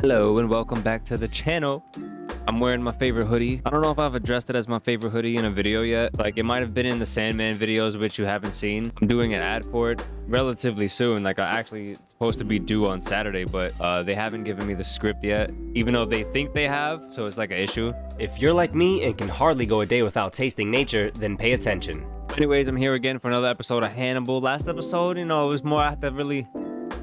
Hello and welcome back to the channel. I'm wearing my favorite hoodie. I don't know if I've addressed it as my favorite hoodie in a video yet. Like, it might have been in the Sandman videos, which you haven't seen. I'm doing an ad for it relatively soon. Like, I actually supposed to be due on Saturday, but they haven't given me the script yet, even though they think they have, so it's like an issue. If you're like me and can hardly go a day without tasting nature, then pay attention. Anyways, I'm here again for another episode of Hannibal. Last episode, you know, it was more, I had to really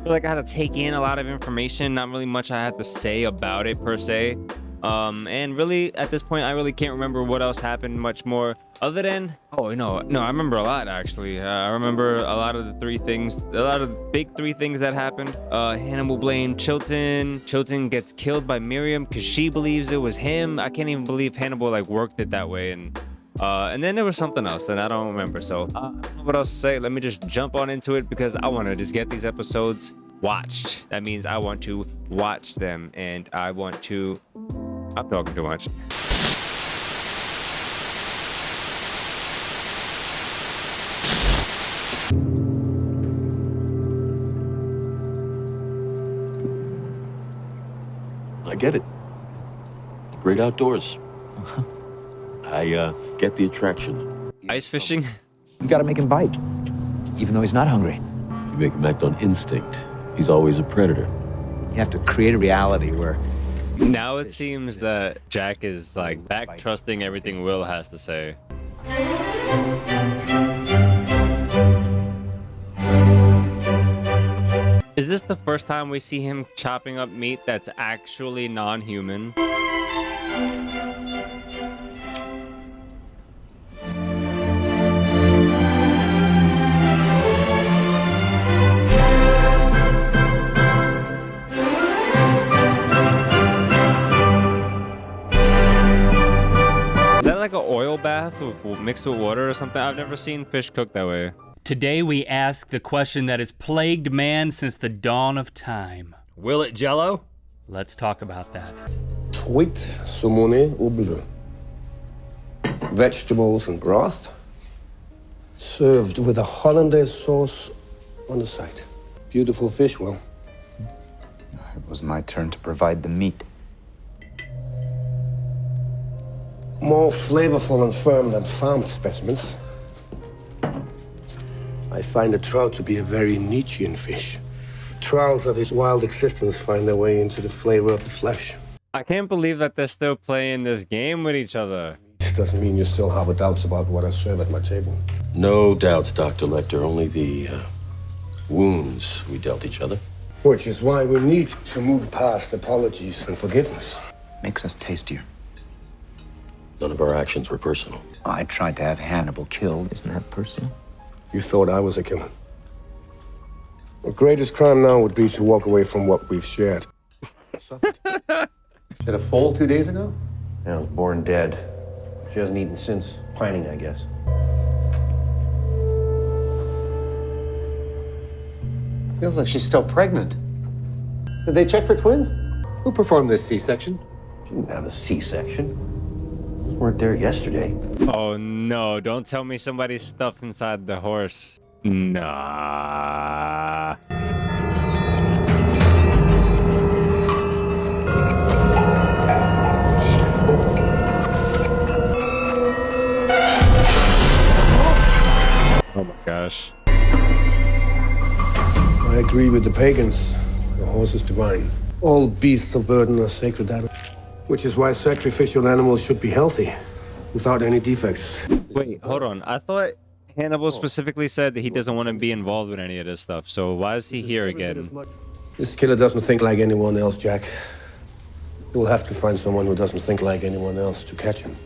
feel like I had to take in a lot of information. Not really much I had to say about it per se. And really at this point I really can't remember what else happened much more other than I remember a lot actually. I remember a lot of the big three things that happened. Hannibal blamed Chilton gets killed by Miriam because she believes it was him. I can't even believe Hannibal like worked it that way. And then there was something else and I don't remember, so I don't know what else to say. Let me just jump on into it because I want to just get these episodes watched. That means I want to watch them, and I want to... I'm talking too much. I get it. The great outdoors. I get the attraction. Ice fishing? You gotta make him bite, even though he's not hungry. You make him act on instinct. He's always a predator. You have to create a reality where... Now it seems that Jack is like back trusting everything Will has to say. Is this the first time we see him chopping up meat that's actually non-human? Like an oil bath mixed with water or something? I've never seen fish cooked that way. Today we ask the question that has plagued man since the dawn of time. Will it jello? Let's talk about that. Truite, saumon au bleu. Vegetables and broth, served with a hollandaise sauce on the side. Beautiful fish, Will. It was my turn to provide the meat. More flavorful and firm than farmed specimens. I find the trout to be a very Nietzschean fish. Trials of his wild existence find their way into the flavor of the flesh. I can't believe that they're still playing this game with each other. This doesn't mean you still harbor doubts about what I serve at my table. No doubts, Dr. Lecter. Only the wounds we dealt each other. Which is why we need to move past apologies and forgiveness. Makes us tastier. None of our actions were personal. I tried to have Hannibal killed. Isn't that personal? You thought I was a killer. The greatest crime now would be to walk away from what we've shared. She had a foal 2 days ago? Yeah, I was born dead. She hasn't eaten since. Pining, I guess. Feels like she's still pregnant. Did they check for twins? Who performed this C-section? She didn't have a C-section. Those weren't there yesterday. Oh no, don't tell me somebody stuffed inside the horse. Nah. Oh my gosh. I agree with the pagans. The horse is divine. All beasts of burden are sacred animals. Which is why sacrificial animals should be healthy, without any defects. Wait, hold on. I thought Hannibal specifically said that he doesn't want to be involved with any of this stuff. So why is he here again? This killer doesn't think like anyone else, Jack. You'll have to find someone who doesn't think like anyone else to catch him.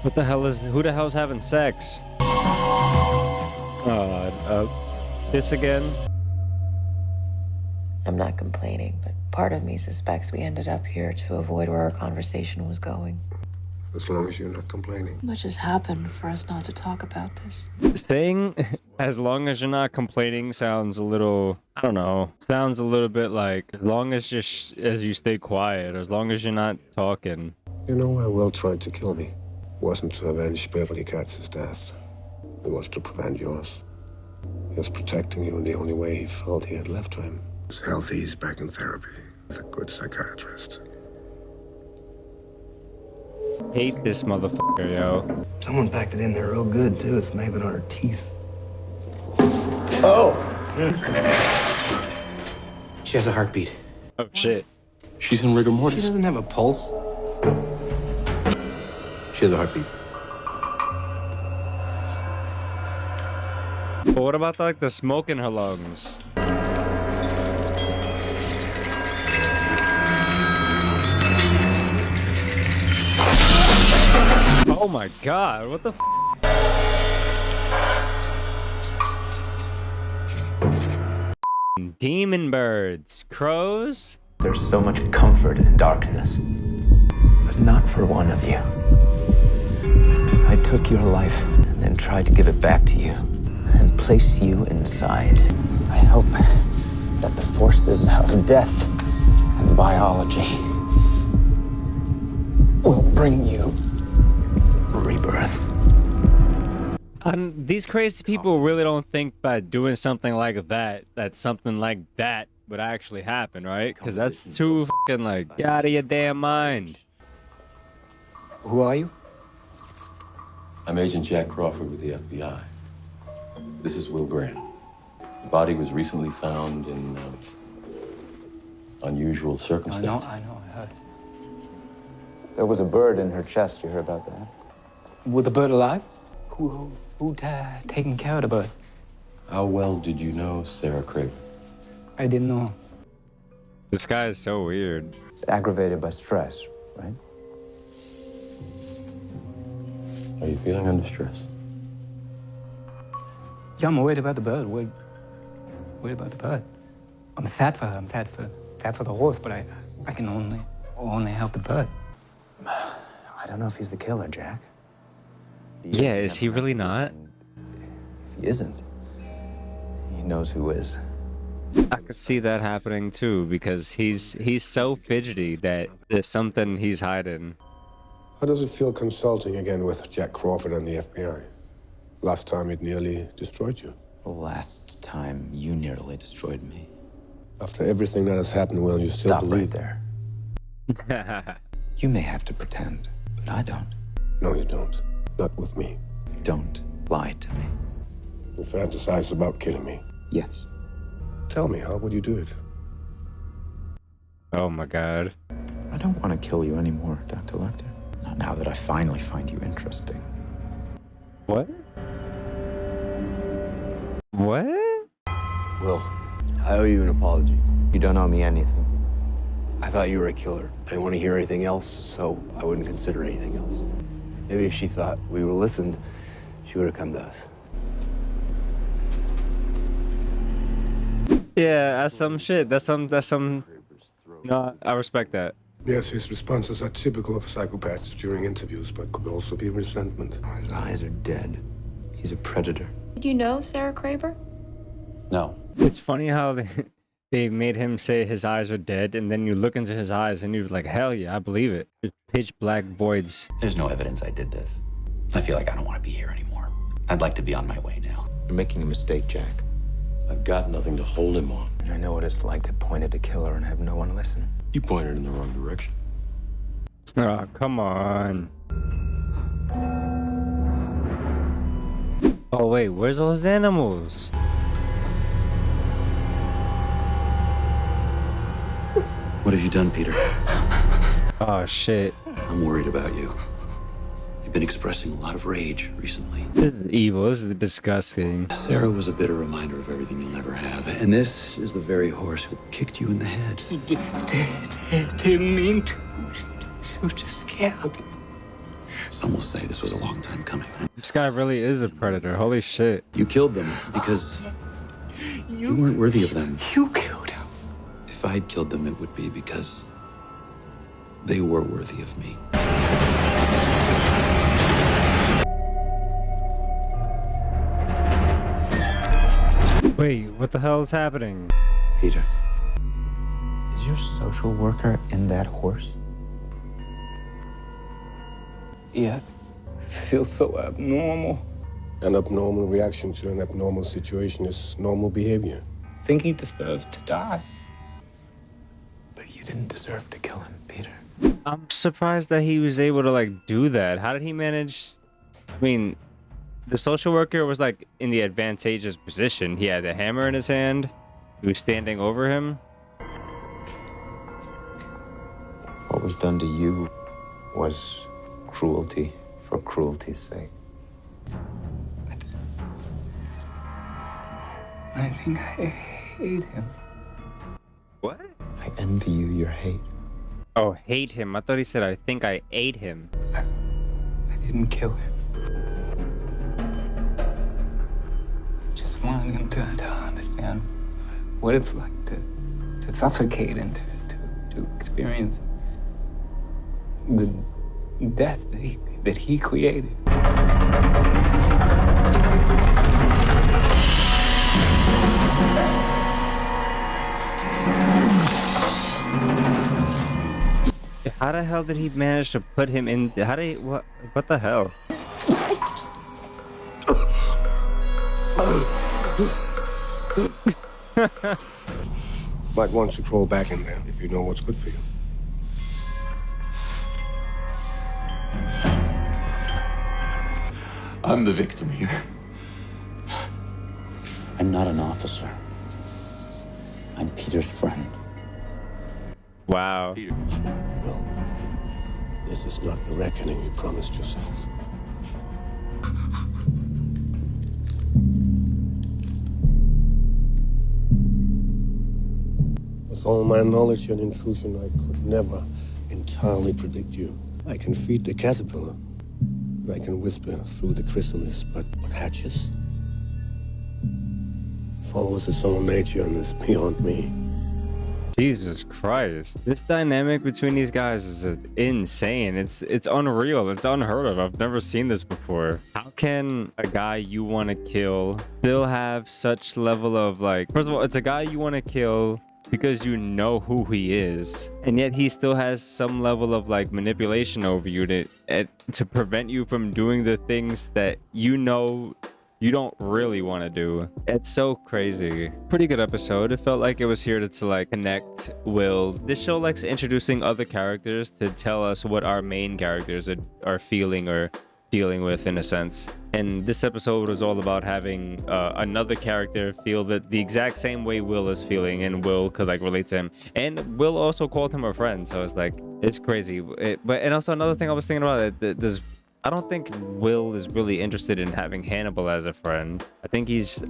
What the hell is... Who the hell's having sex? This again? I'm not complaining, but part of me suspects we ended up here to avoid where our conversation was going. As long as you're not complaining. Much has happened for us not to talk about this. Saying as long as you're not complaining sounds a little, I don't know, sounds a little bit like as long as you stay quiet, as long as you're not talking. You know why Will tried to kill me? It wasn't to avenge Beverly Katz's death. It was to prevent yours. He was protecting you in the only way he felt he had left to him. He's healthy, he's back in therapy with a good psychiatrist. Hate this motherfucker, yo. Someone packed it in there real good, too. It's not even on her teeth. Oh! She has a heartbeat. Oh, shit. She's in rigor She mortis. doesn't have a pulse. She has a heartbeat. But what about like the smoke in her lungs? Oh my god, what the demon birds, crows? There's so much comfort in darkness, but not for one of you. I took your life and then tried to give it back to you and place you inside. I hope that the forces of death and biology will bring you rebirth. These crazy people really don't think by doing something like that, that something like that would actually happen, right? Because that's too fucking like, get out of your damn mind. Who are you? I'm Agent Jack Crawford with the FBI. This is Will Grant. The body was recently found in unusual circumstances. I know, I heard. There was a bird in her chest, you heard about that? Was the bird alive? Who taking care of the bird? How well did you know Sarah Craven? I didn't know. This guy is so weird. It's aggravated by stress, right? Are you feeling under stress? Yeah, I'm worried about the bird. Worried about the bird. I'm sad for her. I'm sad for the horse, but I can only help the bird. I don't know if he's the killer, Jack. Yeah, is he really not? If he isn't, he knows who is. I could see that happening too, because he's so fidgety that there's something he's hiding. How does it feel consulting again with Jack Crawford and the FBI? Last time it nearly destroyed you. The last time you nearly destroyed me. After everything that has happened, Will, you still Stop believe? right there. You may have to pretend, but I don't. No, you don't. Not with me. Don't lie to me. You fantasize about killing me. Yes. Tell me, how would you do it? Oh my god. I don't want to kill you anymore, Dr. Lecter. Not now that I finally find you interesting. What? What? Will, I owe you an apology. You don't owe me anything. I thought you were a killer. I didn't want to hear anything else, so I wouldn't consider anything else. Maybe if she thought we would have listened, she would have come to us. Yeah, that's some shit. That's some. No, I respect that. Yes, his responses are typical of psychopaths during interviews, but could also be resentment. His eyes are dead. He's a predator. Did you know Sarah Craver? No. It's funny how they made him say his eyes are dead, and then you look into his eyes and you're like, hell yeah, I believe it. It's pitch black voids. There's no evidence I did this. I feel like I don't want to be here anymore. I'd like to be on my way now. You're making a mistake, Jack. I've got nothing to hold him on. I know what it's like to point at a killer and have no one listen. You pointed in the wrong direction. Oh, come on. Oh wait, where's those animals? What have you done, Peter? Oh shit. I'm worried about you. You've been expressing a lot of rage recently. This is evil. This is disgusting. Sarah was a bitter reminder of everything you'll never have. And this is the very horse who kicked you in the head. Didn't mean to. She was just scared. Some will say this was a long time coming. This guy really is a predator. Holy shit. You killed them because you weren't worthy of them. You killed him. If I had killed them, it would be because they were worthy of me. Wait, what the hell is happening? Peter, is your social worker in that horse? Yes. Feels so abnormal. An abnormal reaction to an abnormal situation is normal behavior. Think he deserves to die. But you didn't deserve to kill him, Peter. I'm surprised that he was able to like do that. How did he manage? I mean, the social worker was like in the advantageous position. He had the hammer in his hand. He was standing over him. What was done to you was cruelty for cruelty's sake. I think I hate him. What? I envy you your hate. Oh, hate him. I thought he said, I think I ate him. I didn't kill him. Just wanted him to understand what it's like to suffocate and to experience the death that he created. How the hell did he manage to put him in? How did he, what the hell? Might want to crawl back in there if you know what's good for you. I'm the victim here. I'm not an officer. I'm Peter's friend. Wow. Well, this is not the reckoning you promised yourself. With all my knowledge and intrusion, I could never entirely predict you. I can feed the caterpillar, and I can whisper through the chrysalis, but what hatches follows its own nature and is beyond me. Jesus Christ. This dynamic between these guys is insane. It's unreal. It's unheard of. I've never seen this before. How can a guy you want to kill still have such level of like, first of all, it's a guy you want to kill because you know who he is, and yet he still has some level of like manipulation over you to prevent you from doing the things that you know you don't really want to do. It's so crazy. Pretty good episode. It felt like it was here to like connect Will. This show likes introducing other characters to tell us what our main characters are feeling or dealing with in a sense. And this episode was all about having another character feel that the exact same way Will is feeling, and Will could like relate to him. And Will also called him a friend, so it's like, it's crazy. And also another thing I was thinking about, this I don't think Will is really interested in having Hannibal as a friend. I think he's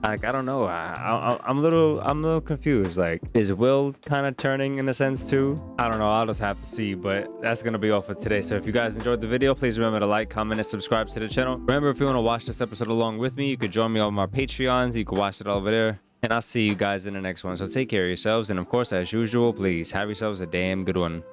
like, I don't know. I'm a little confused. Like, is Will kind of turning in a sense too? I don't know. I'll just have to see, but that's going to be all for today. So if you guys enjoyed the video, please remember to like, comment, and subscribe to the channel. Remember, if you want to watch this episode along with me, you could join me on my Patreons. You can watch it all over there. And I'll see you guys in the next one. So take care of yourselves. And of course, as usual, please have yourselves a damn good one.